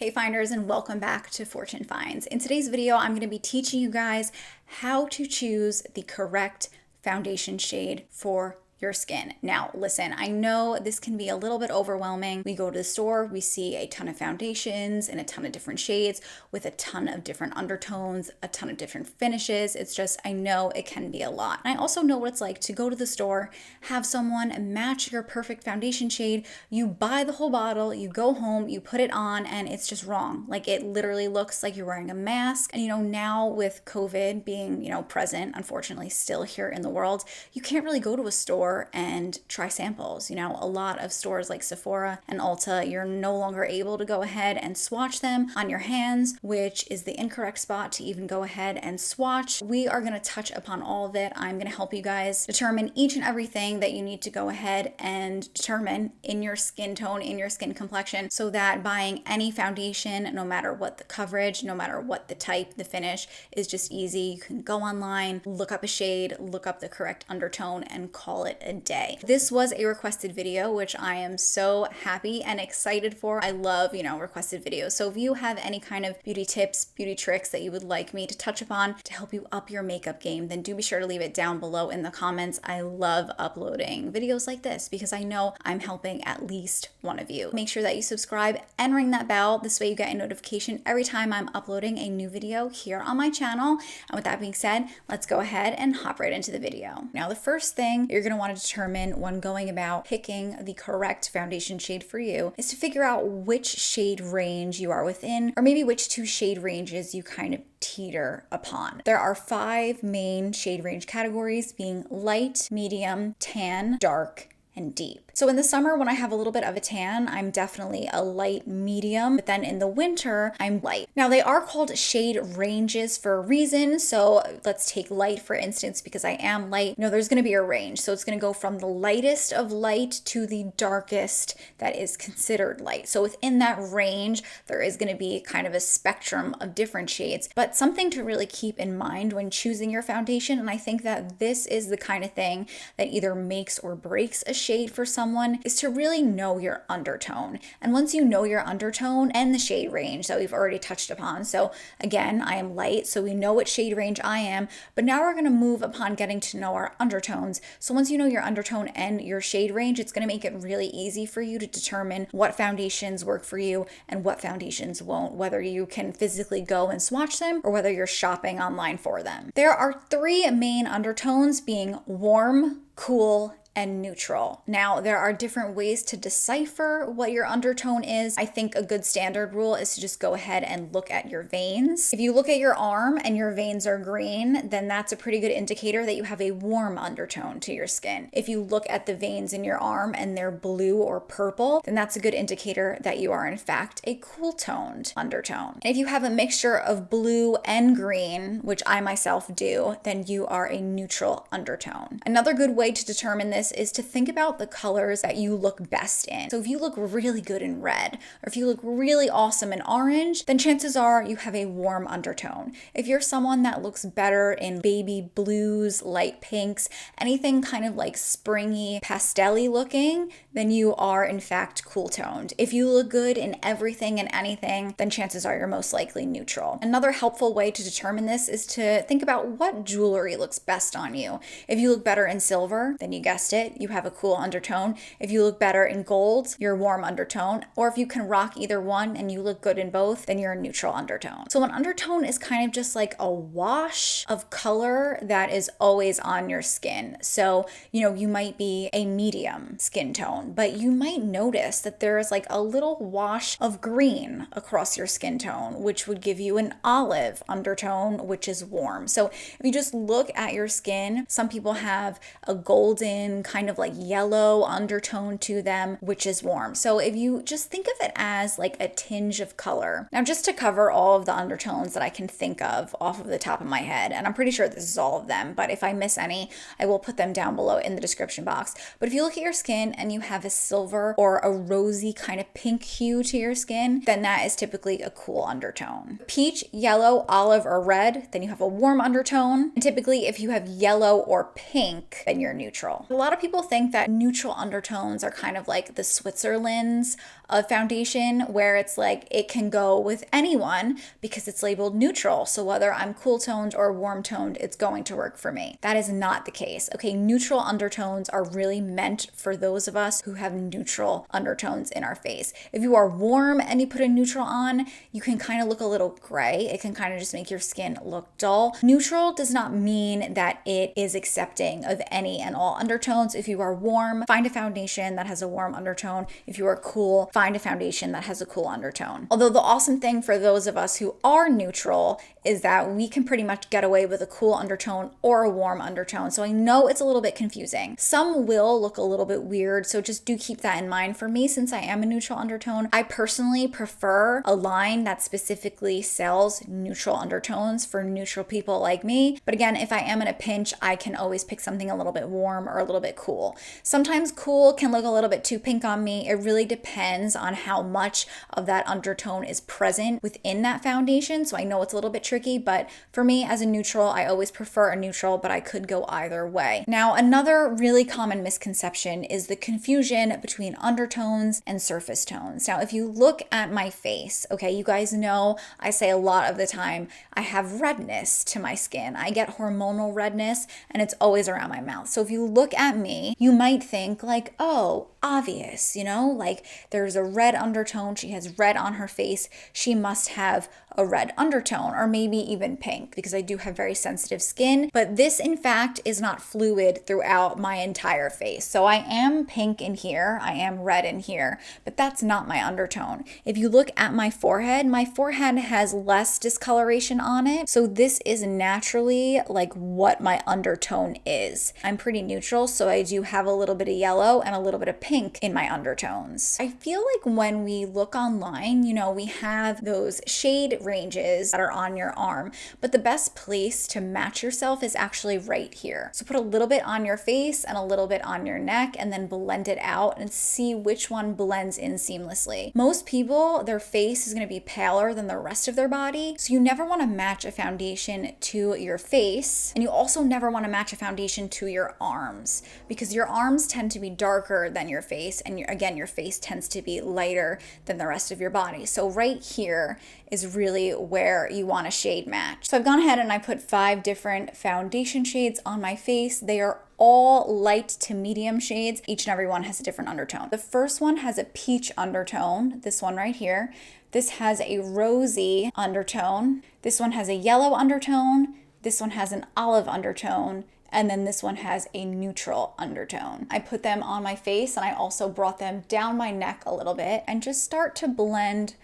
Hey finders, and welcome back to Fortune Finds. In today's video, I'm going to be teaching you guys how to choose the correct foundation shade for your skin. Now, listen, I know this can be a little bit overwhelming. We go to the store, we see a ton of foundations in a ton of different shades with a ton of different undertones, a ton of different finishes. It's just, I know it can be a lot. And I also know what it's like to go to the store, have someone match your perfect foundation shade. You buy the whole bottle, you go home, you put it on, and it's just wrong. Like, it literally looks like you're wearing a mask. And now with COVID being, present, unfortunately still here in the world, you can't really go to a store and try samples. A lot of stores like Sephora and Ulta, you're no longer able to go ahead and swatch them on your hands, which is the incorrect spot to even go ahead and swatch. We are going to touch upon all of it. I'm going to help you guys determine each and everything that you need to go ahead and determine in your skin tone, in your skin complexion, so that buying any foundation, no matter what the coverage, no matter what the type, the finish, is just easy. You can go online, look up a shade, look up the correct undertone, and call it a day. This was a requested video, which I am so happy and excited for. I love, requested videos. So if you have any kind of beauty tips, beauty tricks that you would like me to touch upon to help you up your makeup game, then do be sure to leave it down below in the comments. I love uploading videos like this because I know I'm helping at least one of you. Make sure that you subscribe and ring that bell. This way you get a notification every time I'm uploading a new video here on my channel. And with that being said, let's go ahead and hop right into the video. Now, the first thing you're going to want to determine when going about picking the correct foundation shade for you is to figure out which shade range you are within, or maybe which two shade ranges you kind of teeter upon. There are 5 main shade range categories, being light, medium, tan, dark, and deep. So in the summer, when I have a little bit of a tan, I'm definitely a light medium, but then in the winter, I'm light. Now, they are called shade ranges for a reason. So let's take light, for instance, because I am light. There's going to be a range. So it's going to go from the lightest of light to the darkest that is considered light. So within that range, there is going to be kind of a spectrum of different shades, but something to really keep in mind when choosing your foundation. And I think that this is the kind of thing that either makes or breaks a shade for someone, is to really know your undertone. And once you know your undertone and the shade range that we've already touched upon, so again, I am light, so we know what shade range I am, but now we're going to move upon getting to know our undertones. So once you know your undertone and your shade range, it's going to make it really easy for you to determine what foundations work for you and what foundations won't, whether you can physically go and swatch them or whether you're shopping online for them. There are 3 main undertones, being warm, cool, and neutral. Now, there are different ways to decipher what your undertone is. I think a good standard rule is to just go ahead and look at your veins. If you look at your arm and your veins are green, then that's a pretty good indicator that you have a warm undertone to your skin. If you look at the veins in your arm and they're blue or purple, then that's a good indicator that you are in fact a cool toned undertone. And if you have a mixture of blue and green, which I myself do, then you are a neutral undertone. Another good way to determine this is to think about the colors that you look best in. So if you look really good in red, or if you look really awesome in orange, then chances are you have a warm undertone. If you're someone that looks better in baby blues, light pinks, anything kind of like springy, pastel-y looking, then you are in fact cool toned. If you look good in everything and anything, then chances are you're most likely neutral. Another helpful way to determine this is to think about what jewelry looks best on you. If you look better in silver, then you guessed it, you have a cool undertone. If you look better in gold, you're a warm undertone. Or if you can rock either one and you look good in both, then you're a neutral undertone. So an undertone is kind of just like a wash of color that is always on your skin. So, you might be a medium skin tone, but you might notice that there is like a little wash of green across your skin tone, which would give you an olive undertone, which is warm. So if you just look at your skin, some people have a golden kind of like yellow undertone to them, which is warm. So if you just think of it as like a tinge of color. Now, just to cover all of the undertones that I can think of off of the top of my head, and I'm pretty sure this is all of them, but if I miss any, I will put them down below in the description box. But if you look at your skin and you have a silver or a rosy kind of pink hue to your skin, then that is typically a cool undertone. Peach, yellow, olive, or red, then you have a warm undertone. And typically if you have yellow or pink, then you're neutral. A lot lot of people think that neutral undertones are kind of like the Switzerland's of foundation, where it's like it can go with anyone because it's labeled neutral. So whether I'm cool toned or warm toned, it's going to work for me. That is not the case. Okay, neutral undertones are really meant for those of us who have neutral undertones in our face. If you are warm and you put a neutral on, you can kind of look a little gray. It can kind of just make your skin look dull. Neutral does not mean that it is accepting of any and all undertones. If you are warm, find a foundation that has a warm undertone. If you are cool, find a foundation that has a cool undertone. Although the awesome thing for those of us who are neutral is that we can pretty much get away with a cool undertone or a warm undertone. So I know it's a little bit confusing. Some will look a little bit weird, so just do keep that in mind. For me, since I am a neutral undertone, I personally prefer a line that specifically sells neutral undertones for neutral people like me. But again, if I am in a pinch, I can always pick something a little bit warm or a little bit cool. Sometimes cool can look a little bit too pink on me. It really depends on how much of that undertone is present within that foundation. So I know it's a little bit tricky, but for me as a neutral, I always prefer a neutral, but I could go either way. Now, another really common misconception is the confusion between undertones and surface tones. Now, if you look at my face, okay, you guys know I say a lot of the time I have redness to my skin. I get hormonal redness and it's always around my mouth. So if you look at me, you might think like, oh, obvious, you know, like there's a red undertone. She has red on her face. She must have a red undertone, or maybe even pink, because I do have very sensitive skin. But this, in fact, is not fluid throughout my entire face. So I am pink in here, I am red in here, but that's not my undertone. If you look at my forehead has less discoloration on it. So this is naturally like what my undertone is. I'm pretty neutral, so I do have a little bit of yellow and a little bit of pink in my undertones. I feel like when we look online, you know, we have those shade ranges that are on your arm, but the best place to match yourself is actually right here. So put a little bit on your face and a little bit on your neck and then blend it out and see which one blends in seamlessly. Most people, their face is going to be paler than the rest of their body, so you never want to match a foundation to your face, and you also never want to match a foundation to your arms, because your arms tend to be darker than your face, and again, your face tends to be lighter than the rest of your body. So right here is really where you want a shade match. So I've gone ahead and I put 5 different foundation shades on my face. They are all light to medium shades. Each and every one has a different undertone. The first one has a peach undertone, this one right here. This has a rosy undertone. This one has a yellow undertone. This one has an olive undertone. And then this one has a neutral undertone. I put them on my face and I also brought them down my neck a little bit and just start to blend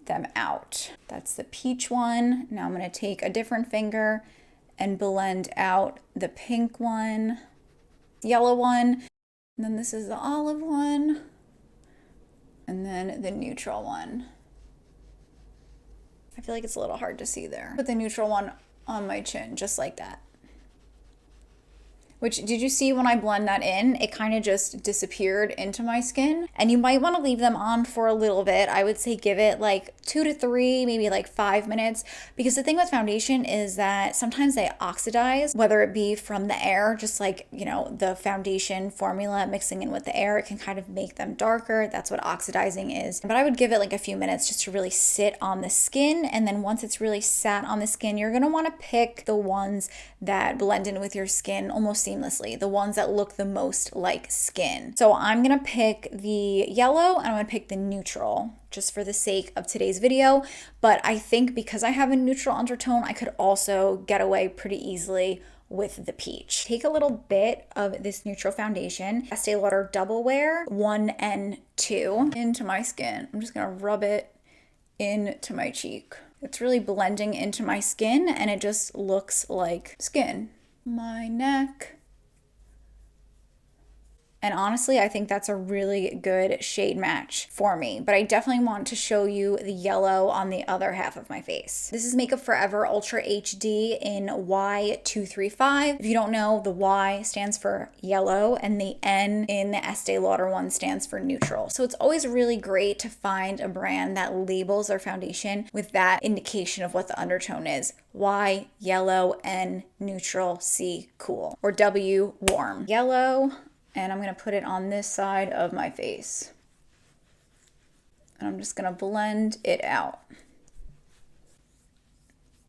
them out. That's the peach one. Now I'm going to take a different finger and blend out the pink one, yellow one, and then this is the olive one, and then the neutral one. I feel like it's a little hard to see there. Put the neutral one on my chin, just like that. Which, did you see when I blend that in, it kind of just disappeared into my skin? And you might want to leave them on for a little bit. I would say give it like 2 to 3, maybe like 5 minutes. Because the thing with foundation is that sometimes they oxidize, whether it be from the air, just like, you know, the foundation formula mixing in with the air, it can kind of make them darker. That's what oxidizing is. But I would give it like a few minutes just to really sit on the skin. And then once it's really sat on the skin, you're going to want to pick the ones that blend in with your skin almost seamlessly, the ones that look the most like skin. So I'm gonna pick the yellow and I'm gonna pick the neutral just for the sake of today's video. But I think because I have a neutral undertone, I could also get away pretty easily with the peach. Take a little bit of this neutral foundation, Estee Lauder Double Wear 1 and 2 into my skin. I'm just gonna rub it into my cheek. It's really blending into my skin and it just looks like skin. My neck. And honestly, I think that's a really good shade match for me. But I definitely want to show you the yellow on the other half of my face. This is Makeup Forever Ultra HD in Y235. If you don't know, the Y stands for yellow and the N in the Estee Lauder one stands for neutral. So it's always really great to find a brand that labels their foundation with that indication of what the undertone is. Y, yellow, N, neutral, C, cool. Or W, warm. Yellow And I'm gonna put it on this side of my face. And I'm just gonna blend it out.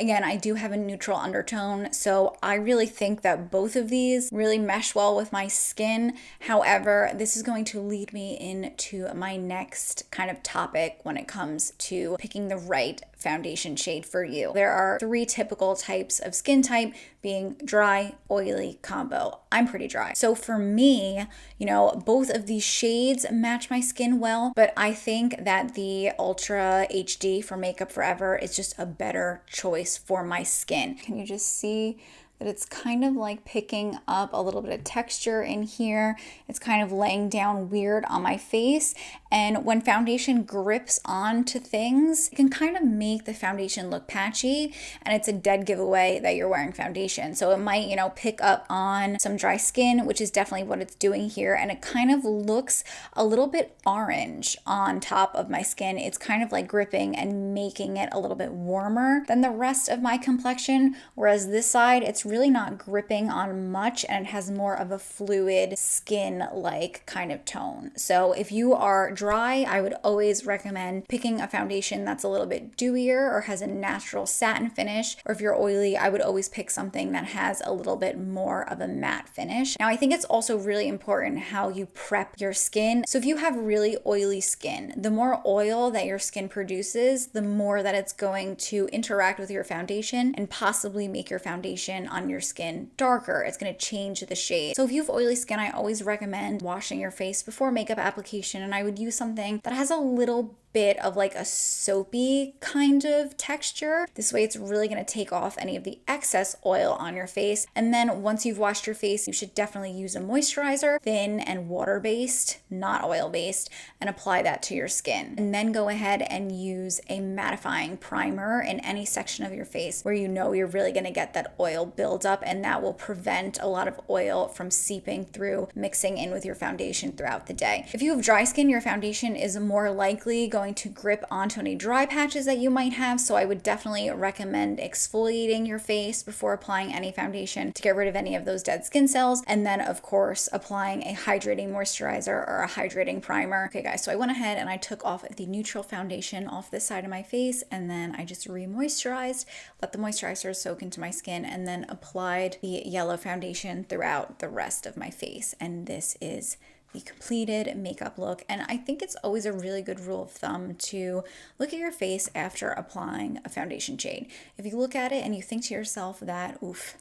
Again, I do have a neutral undertone, so I really think that both of these really mesh well with my skin. However, this is going to lead me into my next kind of topic when it comes to picking the right foundation shade for you. There are 3 typical types of skin type, being dry, oily, combo. I'm pretty dry. So for me, both of these shades match my skin well, but I think that the Ultra HD for Makeup Forever is just a better choice for my skin. Can you just see that it's kind of like picking up a little bit of texture in here? It's kind of laying down weird on my face. And when foundation grips onto things, it can kind of make the foundation look patchy, and it's a dead giveaway that you're wearing foundation. So it might, pick up on some dry skin, which is definitely what it's doing here. And it kind of looks a little bit orange on top of my skin. It's kind of like gripping and making it a little bit warmer than the rest of my complexion. Whereas this side, it's really not gripping on much, and it has more of a fluid skin-like kind of tone. So if you are dry, I would always recommend picking a foundation that's a little bit dewier or has a natural satin finish. Or if you're oily, I would always pick something that has a little bit more of a matte finish. Now, I think it's also really important how you prep your skin. So if you have really oily skin, the more oil that your skin produces, the more that it's going to interact with your foundation and possibly make your foundation on your skin darker. It's going to change the shade. So if you have oily skin, I always recommend washing your face before makeup application, and I would use something that has a little bit of like a soapy kind of texture. This way it's really going to take off any of the excess oil on your face. And then once you've washed your face, you should definitely use a moisturizer, thin and water-based, not oil-based, and apply that to your skin. And then go ahead and use a mattifying primer in any section of your face where you're really going to get that oil buildup, and that will prevent a lot of oil from seeping through, mixing in with your foundation throughout the day. If you have dry skin, your foundation is more likely going to grip onto any dry patches that you might have, so I would definitely recommend exfoliating your face before applying any foundation to get rid of any of those dead skin cells, and then of course applying a hydrating moisturizer or a hydrating primer. Okay guys, so I went ahead and I took off the neutral foundation off this side of my face, and then I just re-moisturized, let the moisturizer soak into my skin, and then applied the yellow foundation throughout the rest of my face. And this is the completed makeup look. And I think it's always a really good rule of thumb to look at your face after applying a foundation shade. If you look at it and you think to yourself that, oof,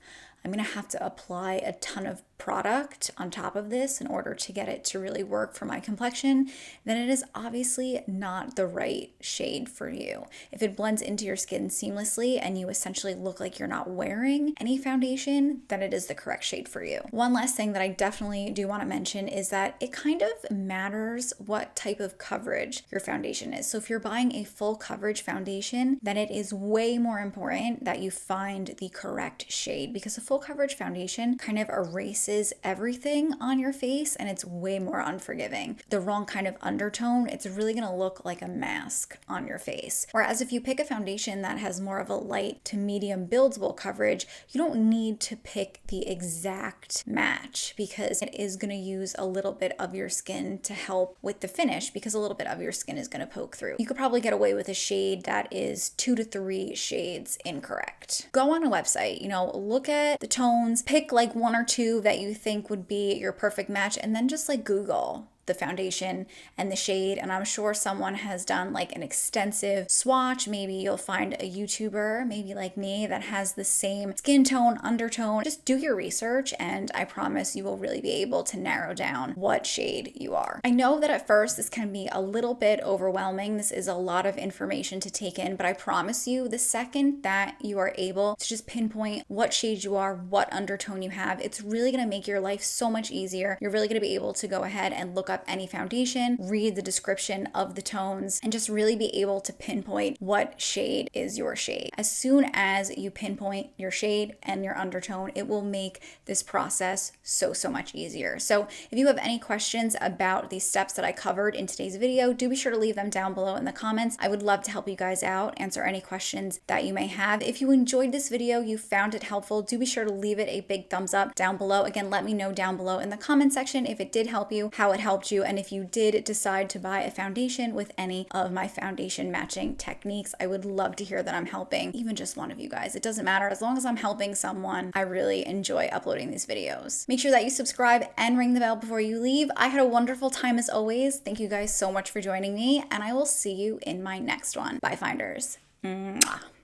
I'm gonna have to apply a ton of product on top of this in order to get it to really work for my complexion, then it is obviously not the right shade for you. If it blends into your skin seamlessly and you essentially look like you're not wearing any foundation, then it is the correct shade for you. One last thing that I definitely do want to mention is that it kind of matters what type of coverage your foundation is. So if you're buying a full coverage foundation, then it is way more important that you find the correct shade, because a full coverage foundation kind of erases everything on your face and it's way more unforgiving. The wrong kind of undertone, it's really gonna look like a mask on your face. Whereas if you pick a foundation that has more of a light to medium buildable coverage, you don't need to pick the exact match, because it is gonna use a little bit of your skin to help with the finish, because a little bit of your skin is gonna poke through. You could probably get away with a shade that is 2 to 3 shades incorrect. Go on a website, look at the tones, pick like 1 or 2 that you think would be your perfect match, and then just like Google the foundation and the shade, and I'm sure someone has done like an extensive swatch. Maybe you'll find a YouTuber, maybe like me, that has the same skin tone, undertone. Just do your research, and I promise you will really be able to narrow down what shade you are. I know that at first this can be a little bit overwhelming. This is a lot of information to take in, but I promise you, the second that you are able to just pinpoint what shade you are, what undertone you have, it's really gonna make your life so much easier. You're really gonna be able to go ahead and look up up any foundation, read the description of the tones, and just really be able to pinpoint what shade is your shade. As soon as you pinpoint your shade and your undertone, it will make this process so much easier. So if you have any questions about these steps that I covered in today's video, do be sure to leave them down below in the comments. I would love to help you guys out, answer any questions that you may have. If you enjoyed this video, you found it helpful, do be sure to leave it a big thumbs up down below. Again, let me know down below in the comment section if it did help you, how it helped you, and if you did decide to buy a foundation with any of my foundation matching techniques. I would love to hear that I'm helping even just one of you guys. It doesn't matter, as long as I'm helping someone. I really enjoy uploading these videos. Make sure that you subscribe and ring the bell before you leave. I had a wonderful time as always. Thank you guys so much for joining me, and I will see you in my next one. Bye, Finders. Mwah.